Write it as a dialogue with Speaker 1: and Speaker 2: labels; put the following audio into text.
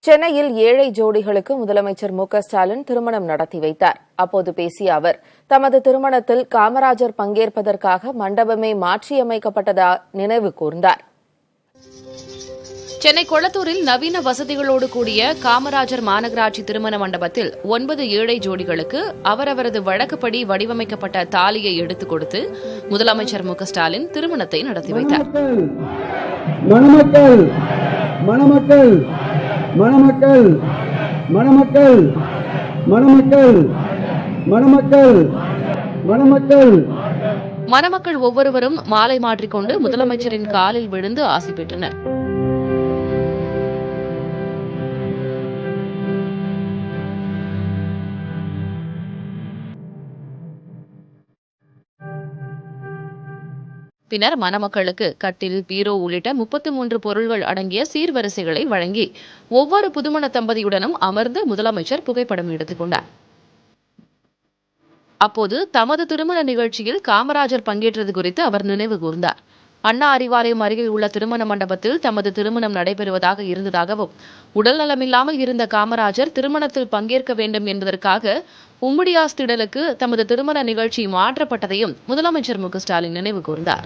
Speaker 1: சென்னையில் ஏழை ஜோடிகளுக்கு முதலமைச்சர் மு.க.ஸ்டாலின் திருமணம் நடத்தி வைத்தார். அப்போது பேசிய அவர், தமது திருமணத்தில் காமராஜர் பங்கேற்பதற்காக மண்டபமே மாற்றியமைக்கப்பட்டதா நினைவு கூர்ந்தார்.
Speaker 2: சென்னை கொளத்தூரில் நவீன வசதிகளோடு கூடிய காமராஜர் மாநகராட்சி திருமண மண்டபத்தில் 9 ஏழை ஜோடிகளுக்கு அவரவரது வழக்கப்படி வடிவமைக்கப்பட்ட தாலியை எடுத்துக் கொடுத்து முதலமைச்சர் மு.க.ஸ்டாலின் திருமணத்தை நடத்தி வைத்தார்.
Speaker 3: மணமக்கள் மணமக்கள் மணமக்கள் மணமக்கள் மணமக்கள்
Speaker 2: மணமக்கள் ஒவ்வொருவரும் மாலை மாற்றிக்கொண்டு முதலமைச்சரின் காலில் விழுந்து ஆசி பெற்றனர். பின்னர் மணமக்களுக்கு கட்டில், பீரோ உள்ளிட்ட 33 பொருள்கள் அடங்கிய சீர்வரிசைகளை வழங்கி ஒவ்வொரு புதுமண தம்பதியுடனும் அமர்ந்து முதலமைச்சர் புகைப்படம் எடுத்துக் கொண்டார். அப்போது தமது திருமண நிகழ்ச்சியில் காமராஜர் பங்கேற்றது குறித்து அவர் நினைவு கூர்ந்தார். அண்ணா அறிவாலயம் அருகில் உள்ள திருமண மண்டபத்தில் தமது திருமணம் நடைபெறுவதாக இருந்ததாகவும், உடல்நலமில்லாமல் இருந்த காமராஜர் திருமணத்தில் பங்கேற்க வேண்டும் என்பதற்காக உம்முடியாஸ் திடலுக்கு தமது திருமண நிகழ்ச்சி மாற்றப்பட்டதையும் முதலமைச்சர் மு.க.ஸ்டாலின் நினைவு கூர்ந்தார்.